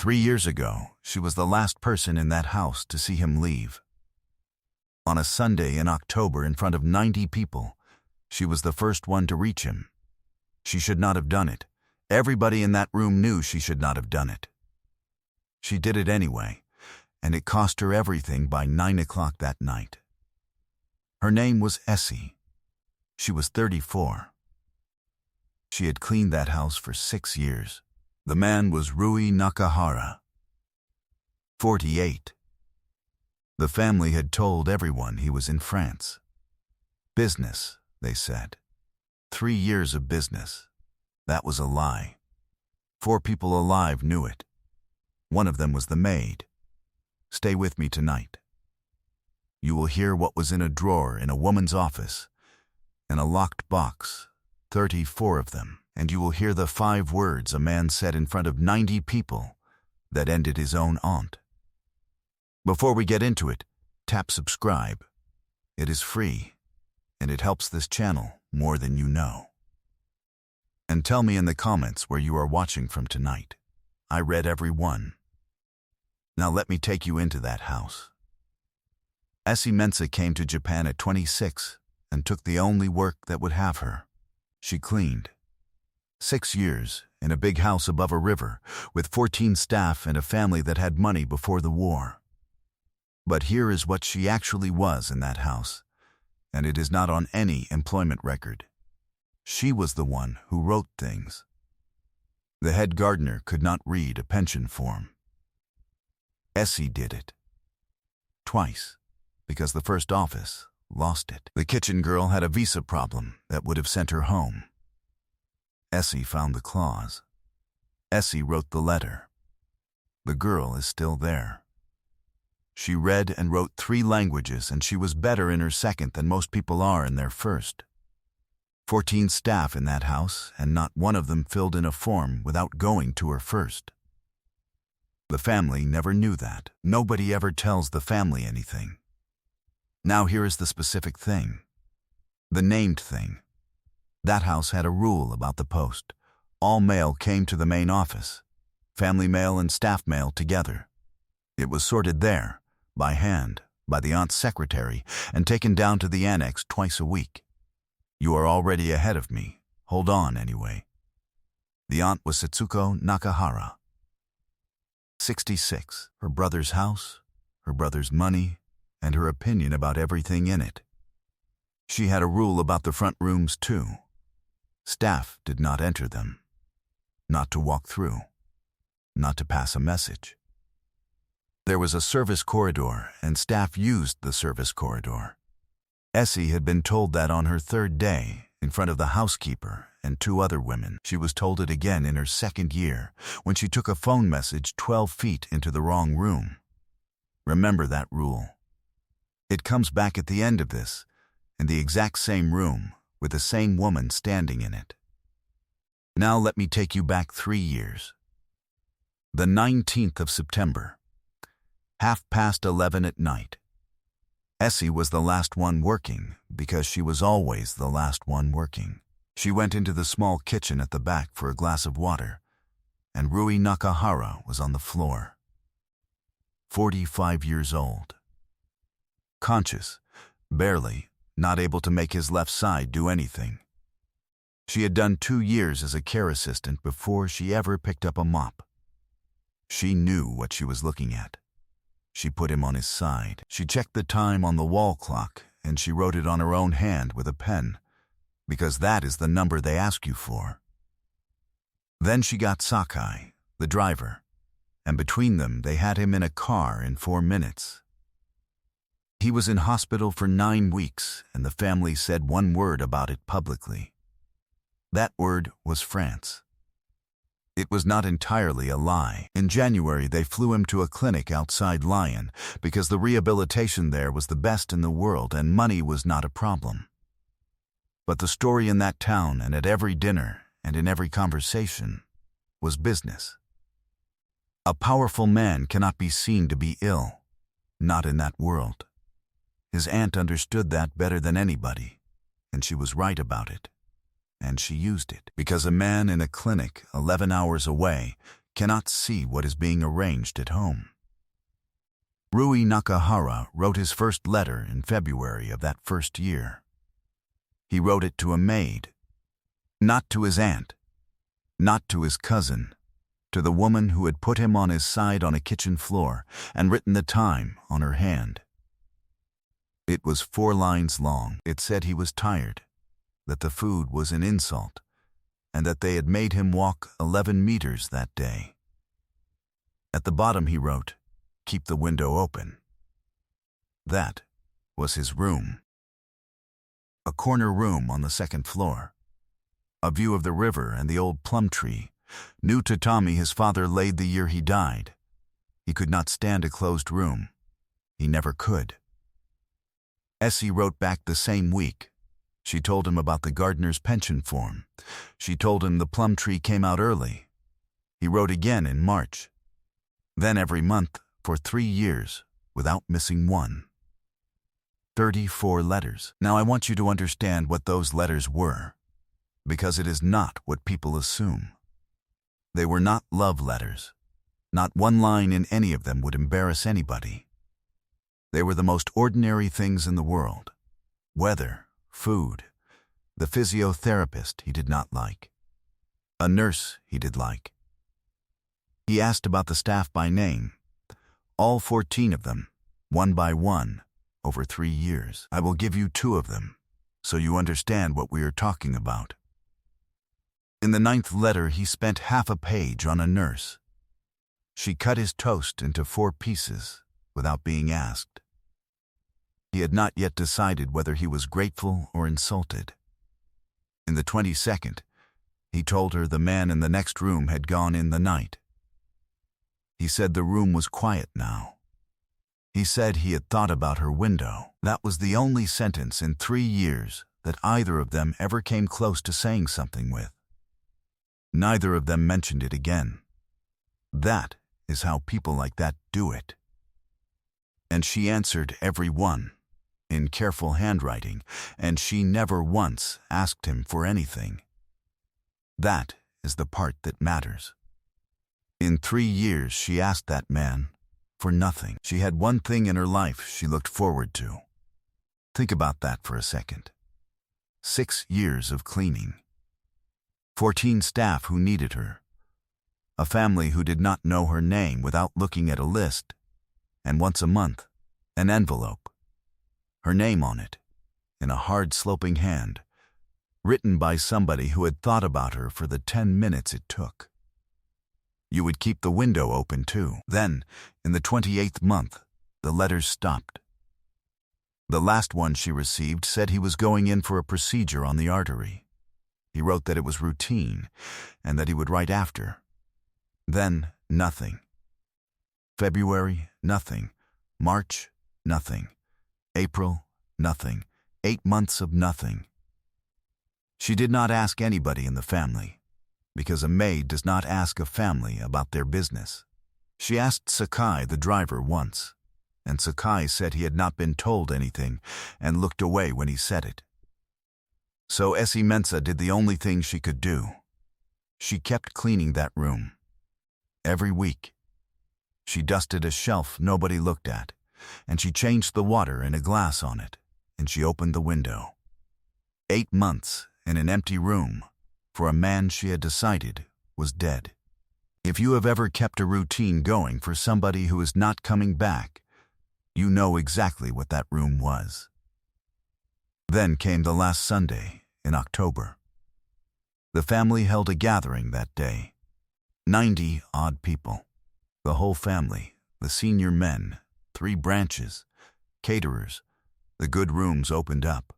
3 years ago, she was the last person in that house to see him leave. On a Sunday in October in front of 90 people, she was the first one to reach him. She should not have done it. Everybody in that room knew she should not have done it. She did it anyway, and it cost her everything by 9 o'clock that night. Her name was Essie. She was 34. She had cleaned that house for 6 years. The man was Rui Nakahara, 48. The family had told everyone he was in France. Business, they said. 3 years of business. That was a lie. 4 people alive knew it. One of them was the maid. Stay with me tonight. You will hear what was in a drawer in a woman's office, in a locked box, 34 of them, and you will hear the 5 words a man said in front of 90 people that ended his own aunt. Before we get into it, tap subscribe. It is free, and it helps this channel more than you know. And tell me in the comments where you are watching from tonight. I read every one. Now let me take you into that house. Essie Mensah came to Japan at 26 and took the only work that would have her. She cleaned. 6 years in a big house above a river with 14 staff and a family that had money before the war. But here is what she actually was in that house, and it is not on any employment record. She was the one who wrote things. The head gardener could not read a pension form. Essie did it. Twice, because the first office lost it. The kitchen girl had a visa problem that would have sent her home. Essie found the clause. Essie wrote the letter. The girl is still there. She read and wrote 3 languages, and she was better in her second than most people are in their first. 14 staff in that house, and not one of them filled in a form without going to her first. The family never knew that. Nobody ever tells the family anything. Now here is the specific thing. The named thing. That house had a rule about the post. All mail came to the main office. Family mail and staff mail together. It was sorted there, by hand, by the aunt's secretary, and taken down to the annex twice a week. You are already ahead of me. Hold on anyway. The aunt was Setsuko Nakahara. 66. Her brother's house, her brother's money, and her opinion about everything in it. She had a rule about the front rooms too. Staff did not enter them. Not to walk through. Not to pass a message. There was a service corridor, and staff used the service corridor. Essie had been told that on her 3rd day, in front of the housekeeper and 2 other women. She was told it again in her 2nd year, when she took a phone message 12 feet into the wrong room. Remember that rule. It comes back at the end of this, in the exact same room, with the same woman standing in it. Now let me take you back 3 years. The 19th of September. 11:30 at night. Essie was the last one working because she was always the last one working. She went into the small kitchen at the back for a glass of water, and Rui Nakahara was on the floor. 45 years old. Conscious, barely, not able to make his left side do anything. She had done 2 years as a care assistant before she ever picked up a mop. She knew what she was looking at. She put him on his side. She checked the time on the wall clock, and she wrote it on her own hand with a pen, because that is the number they ask you for. Then she got Sakai, the driver, and between them they had him in a car in 4 minutes. He was in hospital for 9 weeks, and the family said one word about it publicly. That word was France. It was not entirely a lie. In January, they flew him to a clinic outside Lyon because the rehabilitation there was the best in the world and money was not a problem. But the story in that town and at every dinner and in every conversation was business. A powerful man cannot be seen to be ill, not in that world. His aunt understood that better than anybody, and she was right about it. And she used it, because a man in a clinic 11 hours away cannot see what is being arranged at home. Rui Nakahara wrote his first letter in February of that first year. He wrote it to a maid, not to his aunt, not to his cousin, to the woman who had put him on his side on a kitchen floor and written the time on her hand. It was 4 lines long. It said he was tired, that the food was an insult, and that they had made him walk 11 meters that day. At the bottom he wrote, "Keep the window open." That was his room. A corner room on the 2nd floor. A view of the river and the old plum tree, new to Tommy his father laid the year he died. He could not stand a closed room. He never could. Essie wrote back the same week. She told him about the gardener's pension form. She told him the plum tree came out early. He wrote again in March. Then every month for 3 years, without missing one. 34 letters. Now I want you to understand what those letters were, because it is not what people assume. They were not love letters. Not one line in any of them would embarrass anybody. They were the most ordinary things in the world. Weather, food, the physiotherapist he did not like, a nurse he did like. He asked about the staff by name, all 14 of them, one by one, over 3 years. I will give you 2 of them, so you understand what we are talking about. In the 9th letter, he spent half a page on a nurse. She cut his toast into 4 pieces without being asked. He had not yet decided whether he was grateful or insulted. In the 22nd, he told her the man in the next room had gone in the night. He said the room was quiet now. He said he had thought about her window. That was the only sentence in 3 years that either of them ever came close to saying something with. Neither of them mentioned it again. That is how people like that do it. And she answered every one, in careful handwriting, and she never once asked him for anything. That is the part that matters. In 3 years she asked that man for nothing. She had one thing in her life she looked forward to. Think about that for a second. 6 years of cleaning. 14 staff who needed her. A family who did not know her name without looking at a list. And once a month, an envelope. Her name on it, in a hard sloping hand, written by somebody who had thought about her for the 10 minutes it took. You would keep the window open too. Then, in the 28th month, the letters stopped. The last one she received said he was going in for a procedure on the artery. He wrote that it was routine, and that he would write after. Then, nothing. February, nothing. March, nothing. April, nothing. 8 months of nothing. She did not ask anybody in the family, because a maid does not ask a family about their business. She asked Sakai, the driver, once, and Sakai said he had not been told anything and looked away when he said it. So Essie Mensah did the only thing she could do. She kept cleaning that room. Every week. She dusted a shelf nobody looked at, and she changed the water in a glass on it, and she opened the window. 8 months in an empty room for a man she had decided was dead. If you have ever kept a routine going for somebody who is not coming back, you know exactly what that room was. Then came the last Sunday in October. The family held a gathering that day. 90 odd people. The whole family, the senior men, 3 branches, caterers, the good rooms opened up.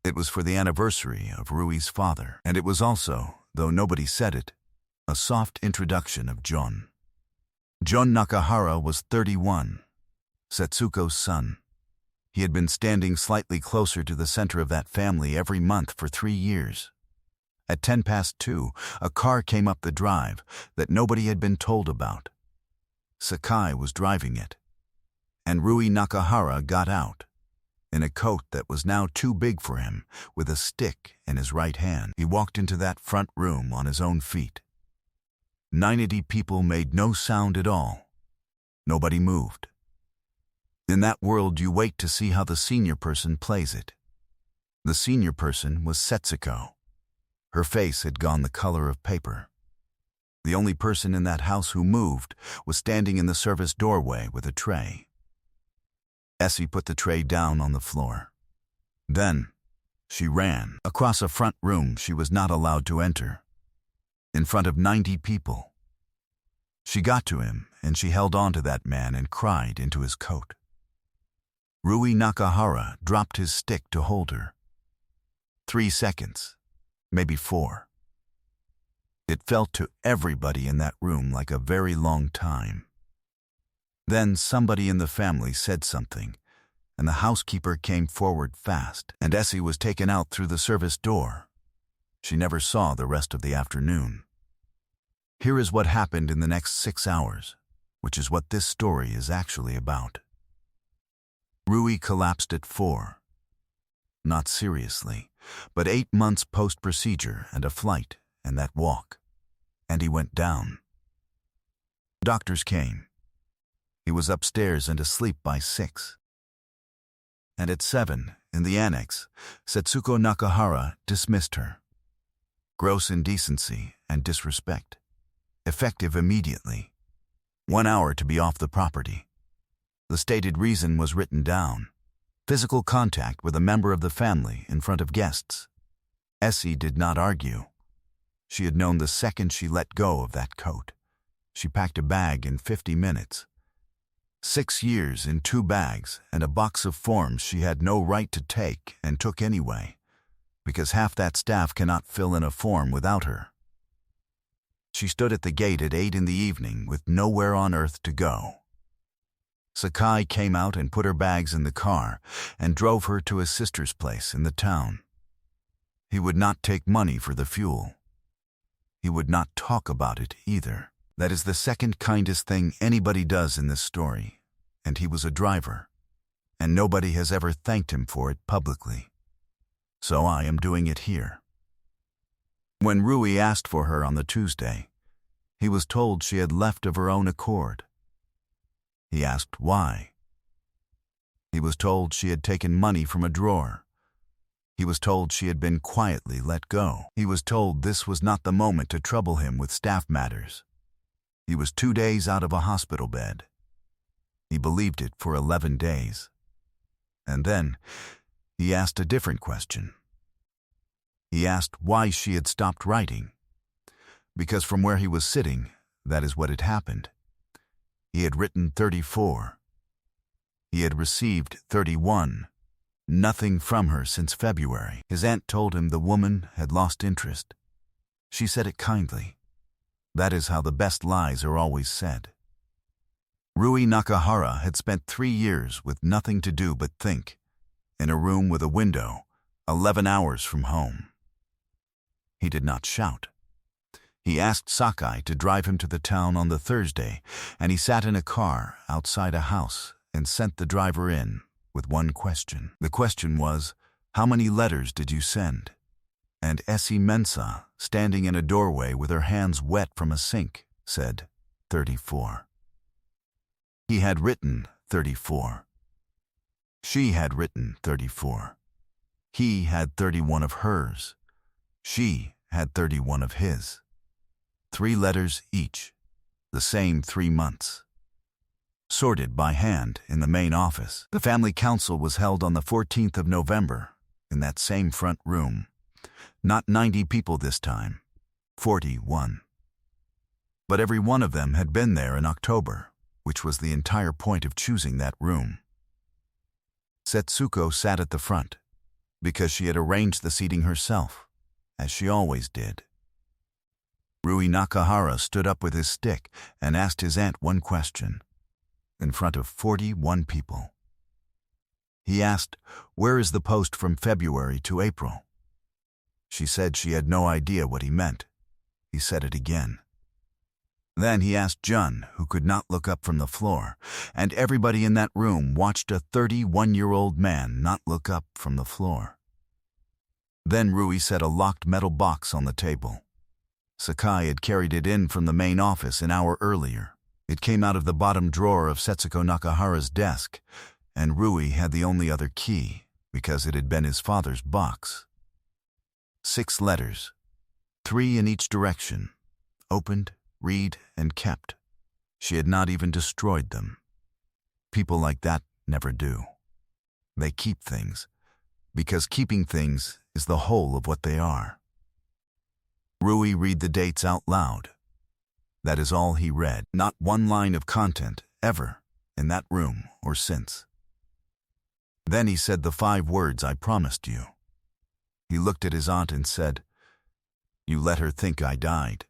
It was for the anniversary of Rui's father, and it was also, though nobody said it, a soft introduction of John. John Nakahara was 31, Setsuko's son. He had been standing slightly closer to the center of that family every month for 3 years. At 2:10, a car came up the drive that nobody had been told about. Sakai was driving it, and Rui Nakahara got out, in a coat that was now too big for him, with a stick in his right hand. He walked into that front room on his own feet. 90 people made no sound at all. Nobody moved. In that world, you wait to see how the senior person plays it. The senior person was Setsuko. Her face had gone the color of paper. The only person in that house who moved was standing in the service doorway with a tray. Essie put the tray down on the floor. Then, she ran across a front room she was not allowed to enter, in front of 90 people. She got to him, and she held on to that man and cried into his coat. Rui Nakahara dropped his stick to hold her. 3 seconds, maybe 4. It felt to everybody in that room like a very long time. Then somebody in the family said something, and the housekeeper came forward fast, and Essie was taken out through the service door. She never saw the rest of the afternoon. Here is what happened in the next 6 hours, which is what this story is actually about. Rui collapsed at 4. Not seriously, but 8 months post-procedure and a flight and that walk, and he went down. Doctors came. He was upstairs and asleep by 6. And at 7, in the annex, Setsuko Nakahara dismissed her. Gross indecency and disrespect. Effective immediately. 1 hour to be off the property. The stated reason was written down. Physical contact with a member of the family in front of guests. Essie did not argue. She had known the second she let go of that coat. She packed a bag in 50 minutes. 6 years in 2 bags and a box of forms she had no right to take and took anyway, because half that staff cannot fill in a form without her. She stood at the gate at 8 in the evening with nowhere on earth to go. Sakai came out and put her bags in the car and drove her to his sister's place in the town. He would not take money for the fuel. He would not talk about it either. That is the second kindest thing anybody does in this story, and he was a driver, and nobody has ever thanked him for it publicly. So I am doing it here. When Rui asked for her on the Tuesday, he was told she had left of her own accord. He asked why. He was told she had taken money from a drawer. He was told she had been quietly let go. He was told this was not the moment to trouble him with staff matters. He was 2 days out of a hospital bed. He believed it for 11 days. And then he asked a different question. He asked why she had stopped writing. Because from where he was sitting, that is what had happened. He had written 34. He had received 31. Nothing from her since February. His aunt told him the woman had lost interest. She said it kindly. That is how the best lies are always said. Rui Nakahara had spent 3 years with nothing to do but think, in a room with a window, 11 hours from home. He did not shout. He asked Sakai to drive him to the town on the Thursday, and he sat in a car outside a house and sent the driver in with one question. The question was, how many letters did you send? And Essie Mensah, standing in a doorway with her hands wet from a sink, said 34. He had written 34. She had written 34. He had 31 of hers. She had 31 of his. 3 letters each, the same 3 months. Sorted by hand in the main office. The family council was held on the 14th of November in that same front room. Not 90 people this time, 41. But every one of them had been there in October, which was the entire point of choosing that room. Setsuko sat at the front, because she had arranged the seating herself, as she always did. Rui Nakahara stood up with his stick and asked his aunt one question, in front of 41 people. He asked, "Where is the post from February to April?" She said she had no idea what he meant. He said it again. Then he asked Jun, who could not look up from the floor, and everybody in that room watched a 31-year-old man not look up from the floor. Then Rui set a locked metal box on the table. Sakai had carried it in from the main office an hour earlier. It came out of the bottom drawer of Setsuko Nakahara's desk, and Rui had the only other key, because it had been his father's box. 6 letters, 3 in each direction, opened, read, and kept. She had not even destroyed them. People like that never do. They keep things, because keeping things is the whole of what they are. Rui read the dates out loud. That is all he read, not one line of content, ever, in that room or since. Then he said the 5 words I promised you. He looked at his aunt and said, "You let her think I died."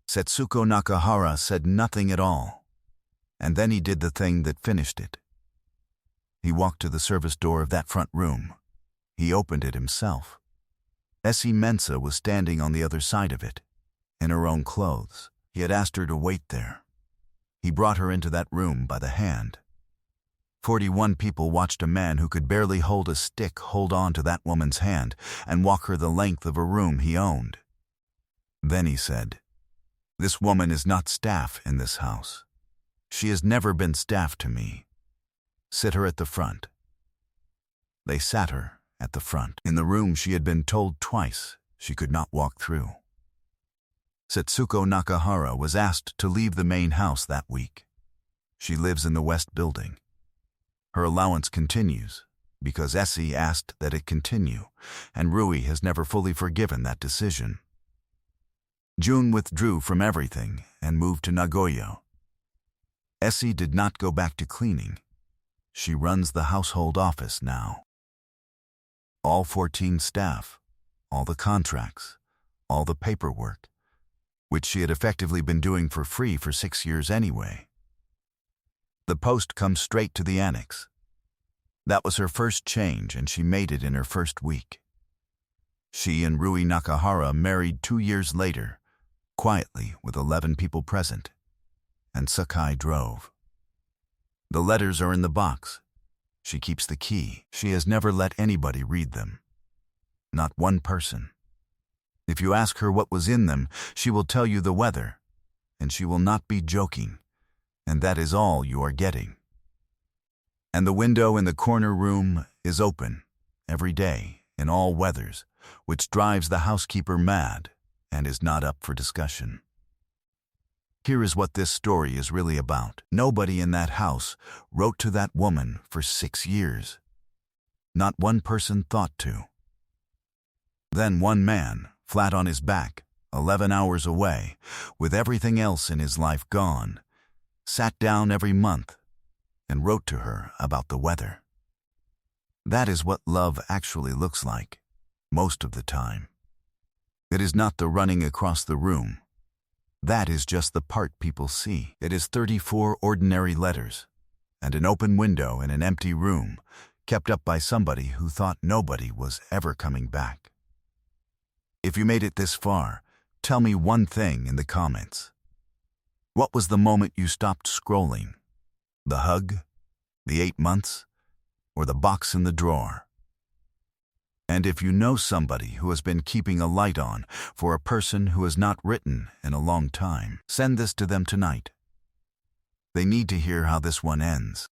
Setsuko Nakahara said nothing at all, and then he did the thing that finished it. He walked to the service door of that front room. He opened it himself. Essie Mensah was standing on the other side of it, in her own clothes. He had asked her to wait there. He brought her into that room by the hand. 41 people watched a man who could barely hold a stick hold on to that woman's hand and walk her the length of a room he owned. Then he said, "This woman is not staff in this house. She has never been staff to me. Sit her at the front." They sat her at the front, in the room she had been told twice she could not walk through. Setsuko Nakahara was asked to leave the main house that week. She lives in the West Building. Her allowance continues, because Essie asked that it continue, and Rui has never fully forgiven that decision. June withdrew from everything and moved to Nagoya. Essie did not go back to cleaning. She runs the household office now. All 14 staff, all the contracts, all the paperwork, which she had effectively been doing for free for 6 years anyway. The post comes straight to the annex. That was her first change, and she made it in her first week. She and Rui Nakahara married 2 years later, quietly with 11 people present, and Sakai drove. The letters are in the box. She keeps the key. She has never let anybody read them. Not one person. If you ask her what was in them, she will tell you the weather, and she will not be joking, and that is all you are getting. And the window in the corner room is open, every day, in all weathers, which drives the housekeeper mad and is not up for discussion. Here is what this story is really about. Nobody in that house wrote to that woman for 6 years. Not one person thought to. Then one man, flat on his back, 11 hours away, with everything else in his life gone, sat down every month and wrote to her about the weather. That is what love actually looks like, most of the time. It is not the running across the room. That is just the part people see. It is 34 ordinary letters, and an open window in an empty room, kept up by somebody who thought nobody was ever coming back. If you made it this far, tell me one thing in the comments. What was the moment you stopped scrolling? The hug? The 8 months? Or the box in the drawer? And if you know somebody who has been keeping a light on for a person who has not written in a long time, send this to them tonight. They need to hear how this one ends.